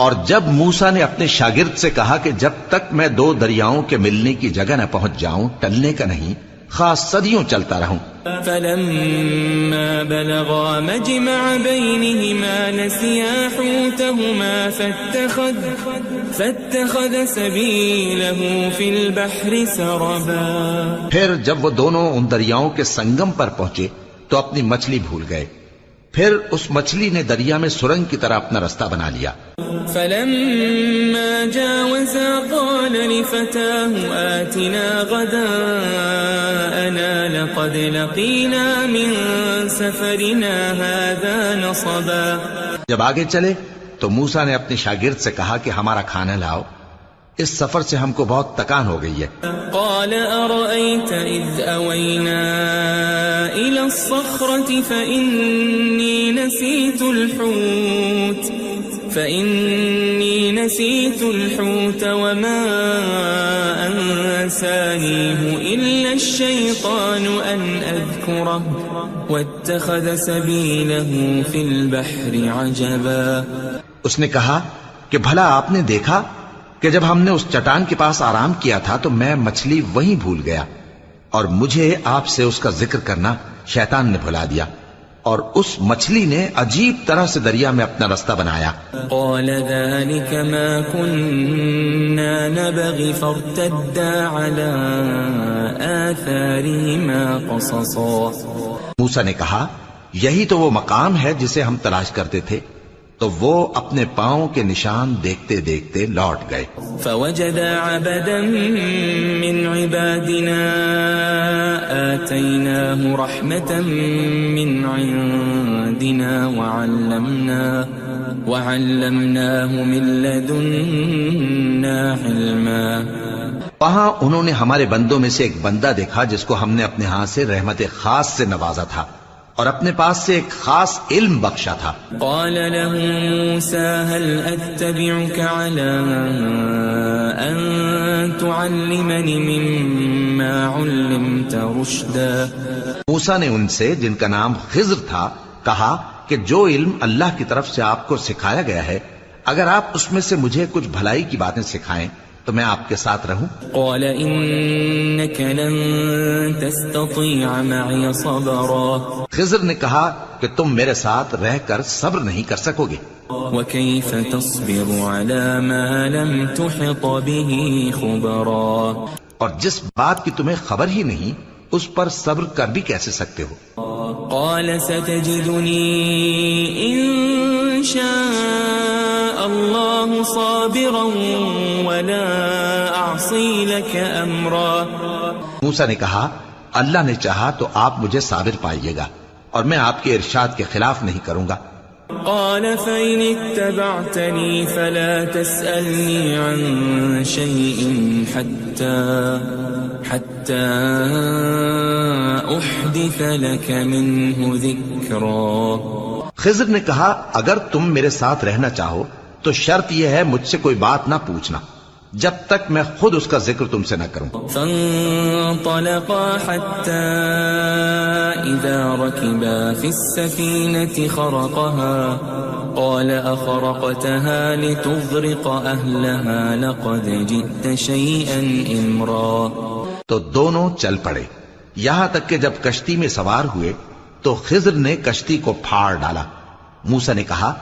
اور جب موسیٰ نے اپنے شاگرد سے کہا کہ جب تک میں دو دریاؤں کے ملنے کی جگہ نہ پہنچ جاؤں ٹلنے کا نہیں خاص صدیوں چلتا رہوں. فَلَمَّا بَلَغَا مَجْمَعَ بَيْنِهِمَا نَسِيَا حُوتَهُمَا فَاتَّخَذَ سَبِيلَهُ فِي الْبَحْرِ سَرَبًا. پھر جب وہ دونوں ان دریاؤں کے سنگم پر پہنچے تو اپنی مچھلی بھول گئے. پھر اس مچھلی نے دریا میں سرنگ کی طرح اپنا رستہ بنا لیا. فَلَمَّا جَاوَزَا قَالَ لِفَتَاهُ آتِنَا غَدَاءَنَا لَقَدْ لَقِينَا مِن سَفَرِنَا هَذَا نَصَبًا. جب آگے چلے تو موسیٰ نے اپنے شاگرد سے کہا کہ ہمارا کھانا لاؤ اس سفر سے ہم کو بہت تکان ہو گئی ہے. قال أرأيت إذ أوينا إلى الصخرة فإني نسيت الحوت وما أنسانيه إلا الشيطان أن أذكره واتخذ سبيله في البحر عجبا. اس نے کہا کہ بھلا آپ نے دیکھا کہ جب ہم نے اس چٹان کے پاس آرام کیا تھا تو میں مچھلی وہیں بھول گیا اور مجھے آپ سے اس کا ذکر کرنا شیطان نے بھلا دیا، اور اس مچھلی نے عجیب طرح سے دریا میں اپنا رستہ بنایا۔ قال ذلك ما كنا نبغي فارتدا على آثارهما قصصا۔ موسیٰ نے کہا یہی تو وہ مقام ہے جسے ہم تلاش کرتے تھے، تو وہ اپنے پاؤں کے نشان دیکھتے دیکھتے لوٹ گئے۔ فوجد عبدا من عبادنا آتيناه رحمة من عندنا وعلمناه من لدنا علما۔ وہاں انہوں نے ہمارے بندوں میں سے ایک بندہ دیکھا جس کو ہم نے اپنے ہاں سے رحمت خاص سے نوازا تھا اور اپنے پاس سے ایک خاص علم بخشا تھا۔ قال له موسى هل أتبعك على أن تعلمني مما علمت رشدا۔ موسیٰ نے ان سے، جن کا نام خضر تھا، کہا کہ جو علم اللہ کی طرف سے آپ کو سکھایا گیا ہے، اگر آپ اس میں سے مجھے کچھ بھلائی کی باتیں سکھائیں تو میں آپ کے ساتھ رہوں۔ قال إنك لن تستطيع معي صبرا۔ خضر نے کہا کہ تم میرے ساتھ رہ کر صبر نہیں کر سکو گے۔ وكيف تصبر على ما لم تحط به خبرا۔ اور جس بات کی تمہیں خبر ہی نہیں اس پر صبر کر بھی کیسے سکتے ہو؟ قال ستجدني إن شاء الله صابرا ولا أعصي لك أمرا۔ موسیٰ نے کہا اللہ نے چاہا تو آپ مجھے صابر پائیے گا اور میں آپ کے ارشاد کے خلاف نہیں کروں گا۔ قال فإن اتبعتني فلا تسألني عن شيء حتى أحدث لك منه ذكرا۔ خضر نے کہا اگر تم میرے ساتھ رہنا چاہو تو شرط یہ ہے مجھ سے کوئی بات نہ پوچھنا جب تک میں خود اس کا ذکر تم سے نہ کروں۔ فانطلقا حتى إذا ركبا في السفينة خرقها قال أخرقتها لتغرق أهلها لقد جئت شيئا إمرا۔ تو دونوں چل پڑے، یہاں تک کہ جب کشتی میں سوار ہوئے تو خضر نے کشتی کو پھاڑ ڈالا۔ موسیٰ نے کہا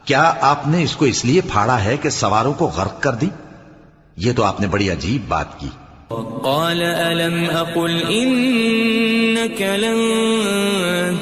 کیا آپ نے اس کو اس لیے پھاڑا ہے کہ سواروں کو غرق کر دی؟ یہ تو آپ نے بڑی عجیب بات کی۔ قال ألم أقل إنك لن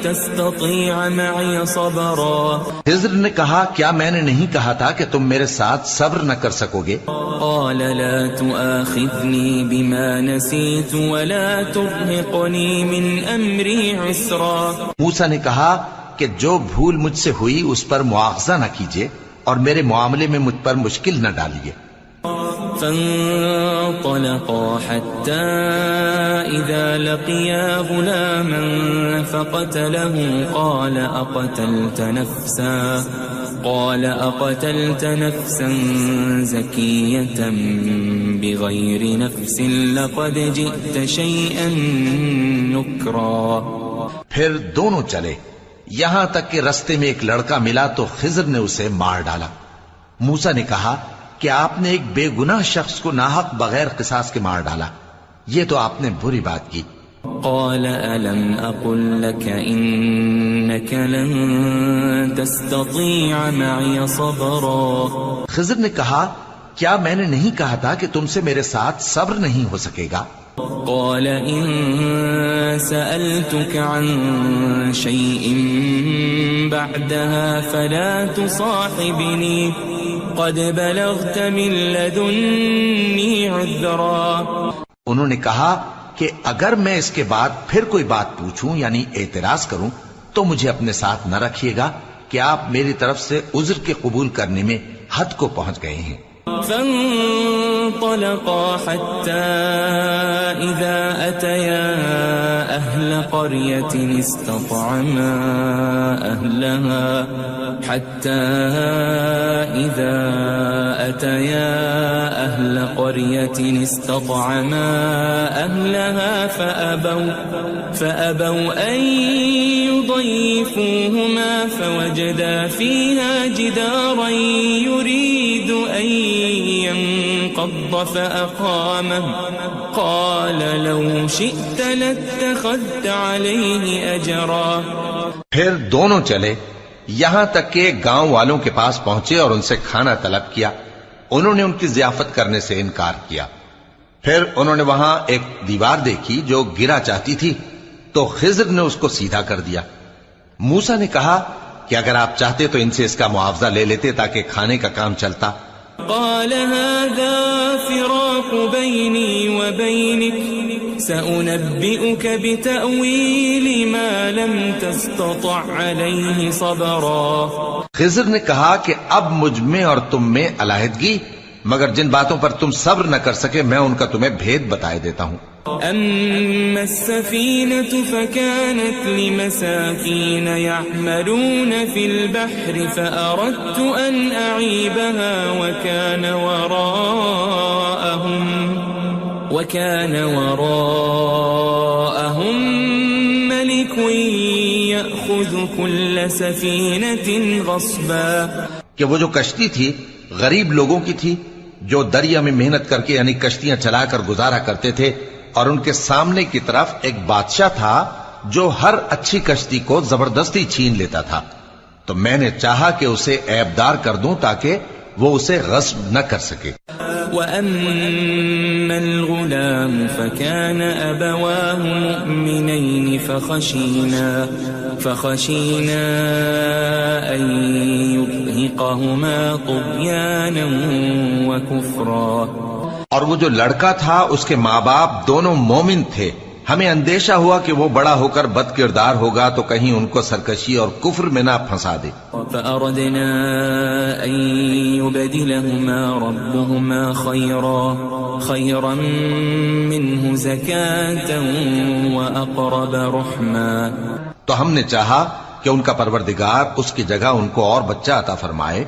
تستطيع معي صبرا۔ خضر نے کہا کیا میں نے نہیں کہا تھا کہ تم میرے ساتھ صبر نہ کر سکو گے؟ قال لا تؤاخذني بما نسيت ولا ترهقني من أمري عسرا۔ موسیٰ نے کہا کہ جو بھول مجھ سے ہوئی اس پر مواخذہ نہ کیجیے اور میرے معاملے میں مجھ پر مشکل نہ ڈالیے۔ فانطلقا حتى إذا لقيا غلاما فقتله قال أقتلت نفسا زكية بغير نفس لقد جئت شيئا نكرا۔ پھر دونوں چلے یہاں تک کہ رستے میں ایک لڑکا ملا تو خضر نے اسے مار ڈالا۔ موسیٰ نے کہا کہ آپ نے ایک بے گناہ شخص کو ناحق بغیر قصاص کے مار ڈالا، یہ تو آپ نے بری بات کی۔ قال ألم أقل لك إنك لن تستطيع معي صبرا۔ خضر نے کہا کیا میں نے نہیں کہا تھا کہ تم سے میرے ساتھ صبر نہیں ہو سکے گا؟ قال إن سألتك عن شيء بعدها فلا تصاحبني قد بلغت من لدني عذرا۔ انہوں نے کہا کہ اگر میں اس کے بعد پھر کوئی بات پوچھوں یعنی اعتراض کروں تو مجھے اپنے ساتھ نہ رکھیے گا کہ آپ میری طرف سے عذر کے قبول کرنے میں حد کو پہنچ گئے ہیں۔ فانطلقا حتى إذا أتيا أهل قرية استطعما أهلها فأبوا أن يضيفوهما فوجدا فيها جدارا يريد أن انقض فأقامه قال لو شئت لاتخذت عليه أجرا. پھر دونوں چلے یہاں تک کہ گاؤں والوں کے پاس پہنچے اور ان سے کھانا طلب کیا. انہوں نے ان کی ضیافت کرنے سے انکار کیا. پھر انہوں نے وہاں ایک دیوار دیکھی جو گرا چاہتی تھی تو خضر نے اس کو سیدھا کر دیا. موسیٰ نے کہا کہ اگر آپ چاہتے تو ان سے اس کا معاوضہ لے لیتے تاکہ کھانے کا کام چلتا. قال هذا فراق بيني وبينك سأنبئك بتأويل ما لم تستطع عليه صبرا. خضر نے کہا کہ اب مجھ میں اور تم میں علیحدگی، مگر جن باتوں پر تم صبر نہ کر سکے میں ان کا تمہیں بھید بتائے دیتا ہوں. أما السفينة فكانت لمساكين يعملون في البحر فأردت أن أعيبها وكان وراءهم ملك يأخذ كل سفينة غصبا. کہ وہ جو کشتی تھی غریب لوگوں کی تھی جو دریا میں محنت کر کے یعنی کشتیاں چلا کر گزارا کرتے تھے، اور ان کے سامنے کی طرف ایک بادشاہ تھا جو ہر اچھی کشتی کو زبردستی چھین لیتا تھا. تو میں نے چاہا کہ اسے عیبدار کر دوں تاکہ وہ اسے غصب نہ کر سکے. وَأَمَّا الْغُلَامُ فَكَانَ أَبَوَاهُ مُؤْمِنَيْنِ فَخَشِينَا أَن يُرْهِقَهُمَا طُغْيَانًا وَكُفْرًا. اور وہ جو لڑکا تھا اس کے ماں باپ دونوں مومن تھے، ہمیں اندیشہ ہوا کہ وہ بڑا ہو کر بد کردار ہوگا تو کہیں ان کو سرکشی اور کفر میں نہ پھنسا دے. فأردنا أن يبدلهما ربهما خيرا منه زكاة وأقرب رحما. تو ہم نے چاہا کہ ان کا پروردگار اس کی جگہ ان کو اور بچہ عطا فرمائے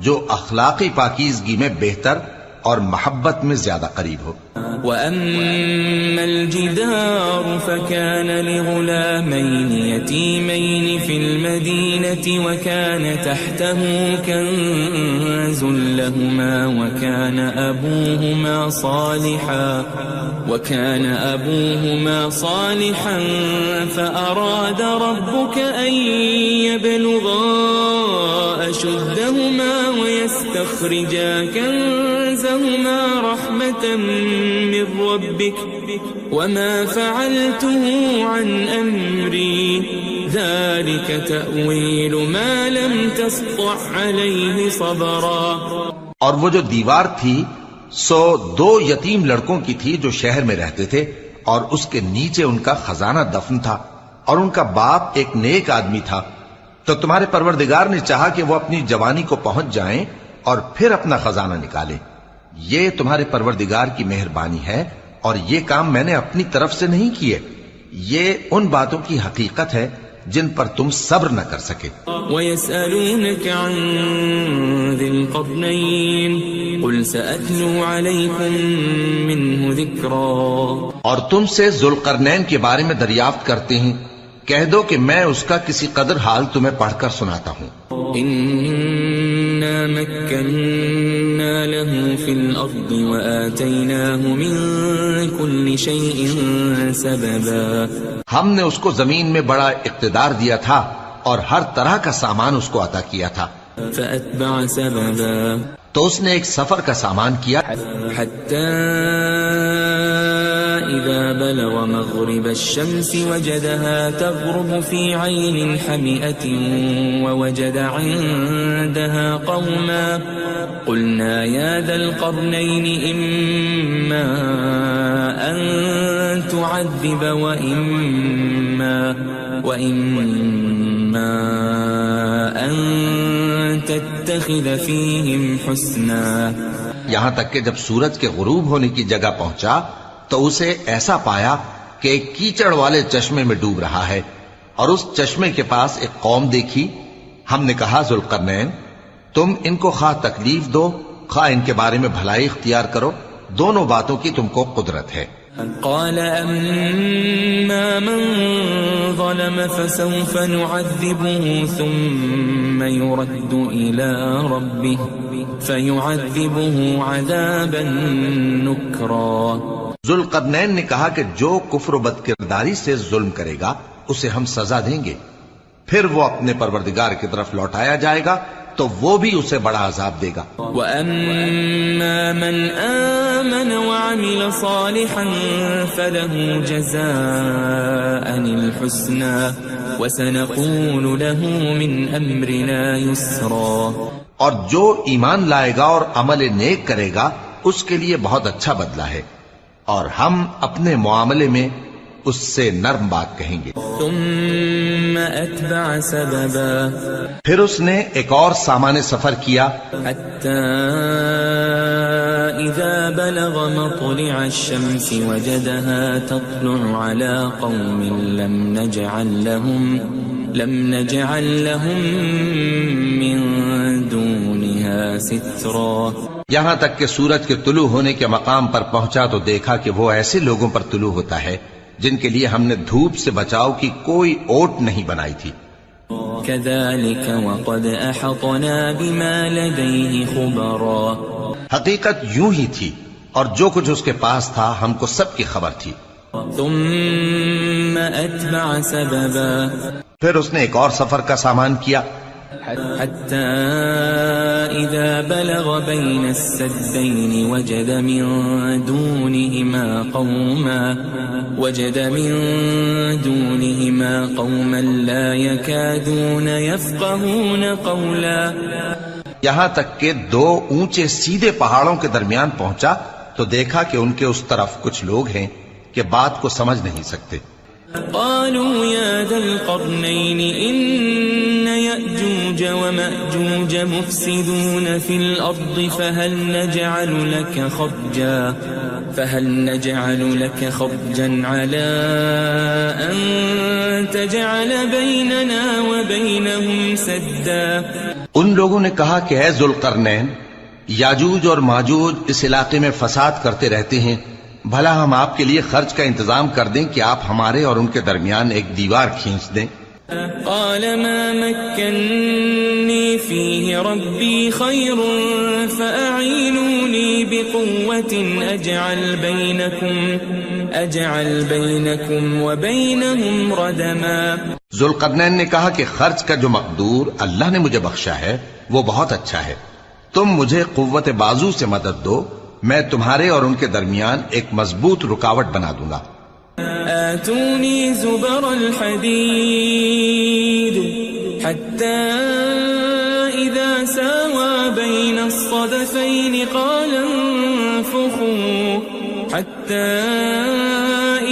جو اخلاقی پاکیزگی میں بہتر اور محبت میں زیادہ قریب ہو. وَأَمَّا الْجِدَارُ فَكَانَ لِغُلَامَيْنِ يَتِيمَيْنِ فِي الْمَدِينَةِ وَكَانَ تَحْتَهُ كَنْزٌ لَهُمَا وَكَانَ أَبُوهُمَا صَالِحًا فَأَرَادَ رَبُّكَ أَن يَبْلُغَا أَشُدَّهُمَا وَيَسْتَخْرِجَا كَنزَهُمَا رَحْمَةً من ربك وما فعلته عن أمري ذلك تأويل ما لم تسطع عليه صبرا. اور وہ جو دیوار تھی سو 2 یتیم لڑکوں کی تھی جو شہر میں رہتے تھے، اور اس کے نیچے ان کا خزانہ دفن تھا، اور ان کا باپ ایک نیک آدمی تھا. تو تمہارے پروردگار نے چاہا کہ وہ اپنی جوانی کو پہنچ جائیں اور پھر اپنا خزانہ نکالے. یہ تمہارے پروردگار کی مہربانی ہے اور یہ کام میں نے اپنی طرف سے نہیں کیے. یہ ان باتوں کی حقیقت ہے جن پر تم صبر نہ کر سکے. وَيَسْأَلُونَكَ عَنْ ذِي الْقَرْنَيْنِ قُلْ سَأَتْلُو عَلَيْكُمْ مِنْهُ ذِكْرًا. اور تم سے ذوالقرنین کے بارے میں دریافت کرتے ہیں، کہہ دو کہ میں اس کا کسی قدر حال تمہیں پڑھ کر سناتا ہوں. إِنَّا مَكَّنَّا لَهُ فِي الْأَرْضِ وَآتَيْنَاهُ مِنْ كُلِّ شَيْءٍ سَبَبًا. ہم نے اس کو زمین میں بڑا اقتدار دیا تھا اور ہر طرح کا سامان اس کو عطا کیا تھا. فَأَتْبَعَ سَبَبًا. تو اس نے ایک سفر کا سامان کیا حَتَّى إِذَا بَلَغَ مَغْرِبَ الشَّمْسِ وَجَدَهَا تَغْرُبُ فِي عَيْنٍ حَمِئَةٍ وَوَجَدَ عِندَهَا قَوْمًا قُلْنَا يَا ذَا الْقَرْنَيْنِ إِمَّا أَن تُعَذِّبَ وَإِمَّا أَن تَتَّخِذَ فِيهِمْ حُسْنًا. یہاں تک کہ جب سورج کے غروب ہونے کی جگہ پہنچا تو اسے ایسا پایا کہ ایک کیچڑ والے چشمے میں ڈوب رہا ہے، اور اس چشمے کے پاس ایک قوم دیکھی. ہم نے کہا ذوالقرنین تم ان کو خواہ تکلیف دو خواہ ان کے بارے میں بھلائی اختیار کرو، دونوں باتوں کی تم کو قدرت ہے. قال أما من ظلم فسوف نعذبه ثم يرد إلى ربه فيعذبه عذابا نكرا. ذوالقرنین نے کہا کہ جو کفر و بد کرداری سے ظلم کرے گا اسے ہم سزا دیں گے، پھر وہ اپنے پروردگار کی طرف لوٹایا جائے گا تو وہ بھی اسے بڑا عذاب دے گا. وَأَمَّا مَنْ آمَنَ وَعَمِلَ صَالِحًا فَلَهُ جَزَاءً الْحُسْنَى وَسَنَقُولُ لَهُ مِنْ أَمْرِنَا يُسْرًا. اور جو ایمان لائے گا اور عمل نیک کرے گا اس کے لیے بہت اچھا بدلہ ہے، اور ہم اپنے معاملے میں اس سے نرم بات کہیں گے. ثم اتبع سببا. پھر اس نے ایک اور سامان سفر کیا حتى اذا بلغ مطلع الشمس وجدها تطلع على قوم لم نجعل لهم من دونها سترا. یہاں تک کہ سورج کے طلوع ہونے کے مقام پر پہنچا تو دیکھا کہ وہ ایسے لوگوں پر طلوع ہوتا ہے جن کے لیے ہم نے دھوپ سے بچاؤ کی کوئی اوٹ نہیں بنائی تھی. كذلك وقد احطنا بما لديه خبرا. حقیقت یوں ہی تھی اور جو کچھ اس کے پاس تھا ہم کو سب کی خبر تھی. ثم اتبع سببا. پھر اس نے ایک اور سفر کا سامان کیا حتى إذا بلغ بين السدين وجد من دونهما قوما لا يكادون يفقهون قولا. یہاں تک کہ دو اونچے سیدھے پہاڑوں کے درمیان پہنچا تو دیکھا کہ ان کے اس طرف کچھ لوگ ہیں کہ بات کو سمجھ نہیں سکتے. قالوا يا ذا القرنين إن يأجوج ومأجوج مفسدون في الأرض فهل نجعل لك خرجا على أن تجعل بيننا وبينهم سدا. ان لوگوں نے کہا کہ اے ذوالقرنین، یاجوج اور ماجوج اس علاقے میں فساد کرتے رہتے ہیں، بھلا ہم آپ کے لیے خرچ کا انتظام کر دیں کہ آپ ہمارے اور ان کے درمیان ایک دیوار کھینچ دیں. قال ما مكنني فيه ربي خير فأعينوني بقوة أجعل بينكم وبينهم ردما. ذوالقرنین نے کہا کہ خرچ کا جو مقدور اللہ نے مجھے بخشا ہے وہ بہت اچھا ہے، تم مجھے قوت بازو سے مدد دو، میں تمہارے اور ان کے درمیان ایک مضبوط رکاوٹ بنا دوں گا. آتونی زبر الحدید حتى إذا ساوى بين الصدفين قال انفخوا حتى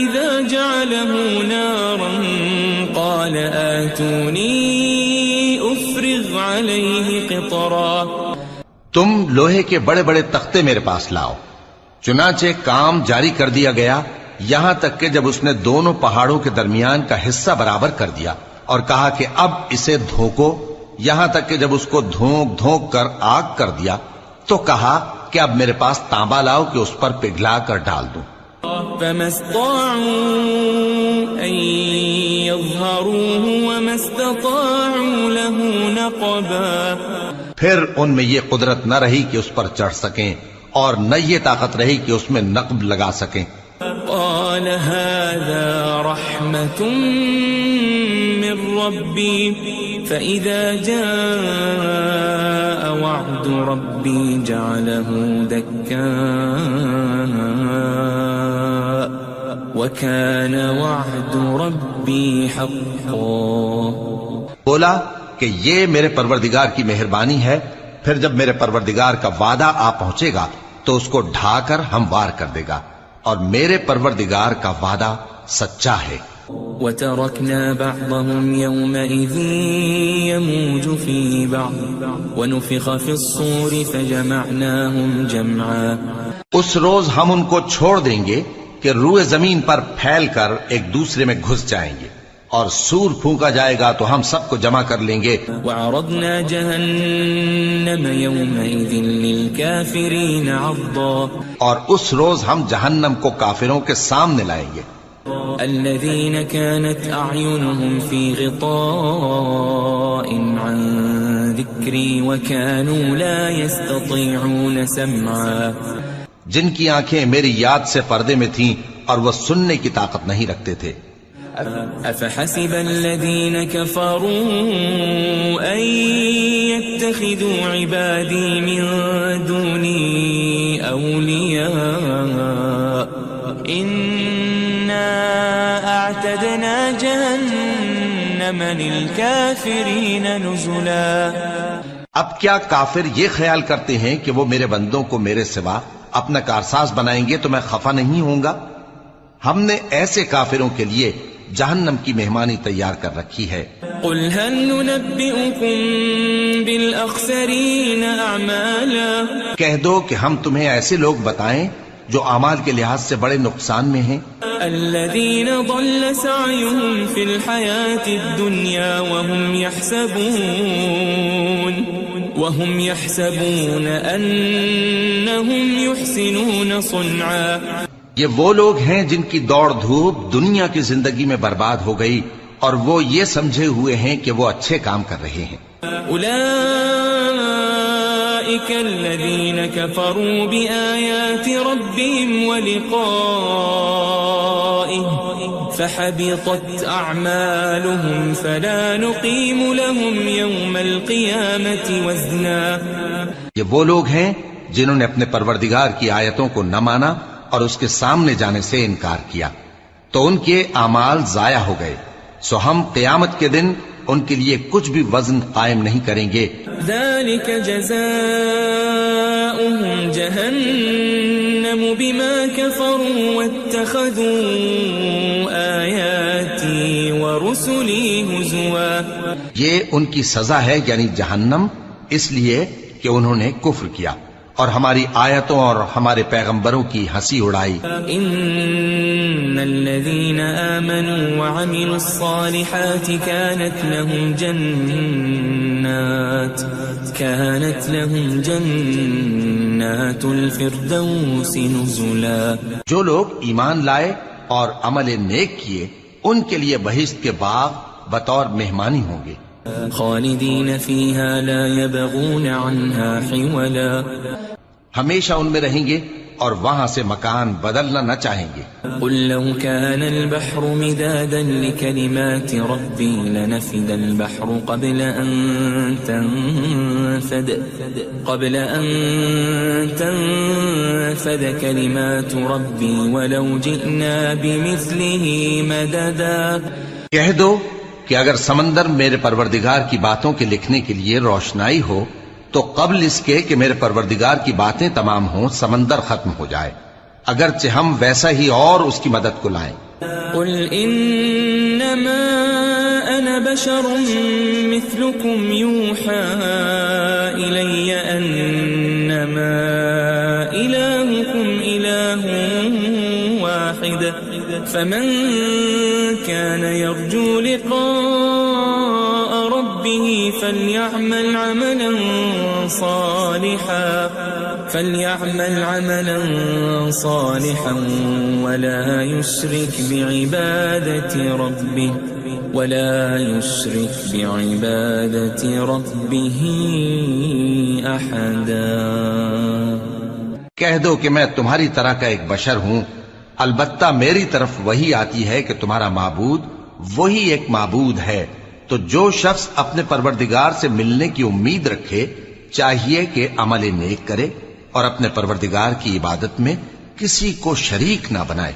إذا جعله نارا قال آتوني أفرغ عليه قطرا. تم لوہے کے بڑے بڑے تختے میرے پاس لاؤ. چنانچہ کام جاری کر دیا گیا یہاں تک کہ جب اس نے دونوں پہاڑوں کے درمیان کا حصہ برابر کر دیا اور کہا کہ اب اسے دھوکو، یہاں تک کہ جب اس کو دھونک دھونک کر آگ کر دیا تو کہا کہ اب میرے پاس تانبا لاؤ کہ اس پر پگھلا کر ڈال دوں. فما استطاعوا أن يظهروه وما استطاعوا له نقبا. پھر ان میں یہ قدرت نہ رہی کہ اس پر چڑھ سکیں اور نہ یہ طاقت رہی کہ اس میں نقب لگا سکیں. قال هذا رحمة من ربي فإذا جاء وعد ربي جعله دكاء وكان وعد ربي حقا. بولا کہ یہ میرے پروردگار کی مہربانی ہے، پھر جب میرے پروردگار کا وعدہ آ پہنچے گا تو اس کو ڈھا کر ہموار کر دے گا، اور میرے پروردگار کا وعدہ سچا ہے. وَتَرَكْنَا بَعْضَهُمْ يَوْمَئِذٍ يَمُوجُ فِي بَعْضٍ وَنُفِخَ فِي الصُّورِ فَجَمَعْنَاهُمْ جَمْعًا. اس روز ہم ان کو چھوڑ دیں گے کہ روئے زمین پر پھیل کر ایک دوسرے میں گھس جائیں گے، اور سور پھونکا جائے گا تو ہم سب کو جمع کر لیں گے. وعرضنا جهنم يومئذ للكافرين عرضا اور اس روز ہم جہنم کو کافروں کے سامنے لائیں گے. الذين كانت أعينهم في غطاء عن ذكري وكانوا لا يستطيعون سمعا جن کی آنکھیں میری یاد سے پردے میں تھیں اور وہ سننے کی طاقت نہیں رکھتے تھے. أفحسب الذين كفروا أن يتخذوا عبادي من دوني أولياء إنا أعتدنا جهنم للكافرين نزلا. اب کیا کافر یہ خیال کرتے ہیں کہ وہ میرے بندوں کو میرے سوا اپنا کارساز بنائیں گے تو میں خفا نہیں ہوں گا؟ ہم نے ایسے کافروں کے لیے جہنم کی مہمانی تیار کر رکھی ہے. قل هل ننبئكم بالأخسرين أعمالا کہہ دو کہ ہم تمہیں ایسے لوگ بتائیں جو اعمال کے لحاظ سے بڑے نقصان میں ہیں. الذين ضل سعيهم في الحياة الدنيا وهم يحسبون أنهم يحسنون صنعا. یہ وہ لوگ ہیں جن کی دوڑ دھوپ دنیا کی زندگی میں برباد ہو گئی اور وہ یہ سمجھے ہوئے ہیں کہ وہ اچھے کام کر رہے ہیں. أولئك الذين كفروا بآيات ربهم ولقائه فحبطت أعمالهم فلا نقيم لهم يوم القيامة وزنا. یہ وہ لوگ ہیں جنہوں نے اپنے پروردگار کی آیتوں کو نہ مانا اور اس کے سامنے جانے سے انکار کیا تو ان کے اعمال ضائع ہو گئے، سو ہم قیامت کے دن ان کے لیے کچھ بھی وزن قائم نہیں کریں گے. ذلك جزاؤهم جهنم بما كفروا واتخذوا آياتي ورسلي هزوا. یہ ان کی سزا ہے یعنی جہنم، اس لیے کہ انہوں نے کفر کیا اور ہماری آیتوں اور ہمارے پیغمبروں کی ہنسی اڑائی. ان الذين آمنوا وعملوا الصالحات كانت لهم جنات الفردوس نزلا. جو لوگ ایمان لائے اور عمل نیک کیے ان کے لیے بہشت کے باغ بطور مہمانی ہوں گے. خالدین فیہا لا یبغون عنہا حولا. ہمیشہ ان میں رہیں گے اور وہاں سے مکان بدلنا نہ چاہیں گے. قل لو كان البحر مدادا لكلمات ربي لنفد البحر قبل أن تنفد كلمات ربي ولو جئنا بمثله مددا. کہہ دو کہ اگر سمندر میرے پروردگار کی باتوں کے لکھنے کے لیے روشنائی ہو تو قبل اس کے کہ میرے پروردگار کی باتیں تمام ہوں سمندر ختم ہو جائے، اگرچہ ہم ویسا ہی اور اس کی مدد کو لائیں. قل انما انا بشر مثلكم يوحى الي انما الهكم اله واحد فمن كان يرجو لقاء ربه فليعمل عملا صالحا ولا يشرك بعبادة ربه أحدا. کہہ دو کہ میں تمہاری طرح کا ایک بشر ہوں، البتہ میری طرف وہی آتی ہے کہ تمہارا معبود وہی ایک معبود ہے. تو جو شخص اپنے پروردگار سے ملنے کی امید رکھے چاہیے کہ عمل نیک کرے اور اپنے پروردگار کی عبادت میں کسی کو شریک نہ بنائے.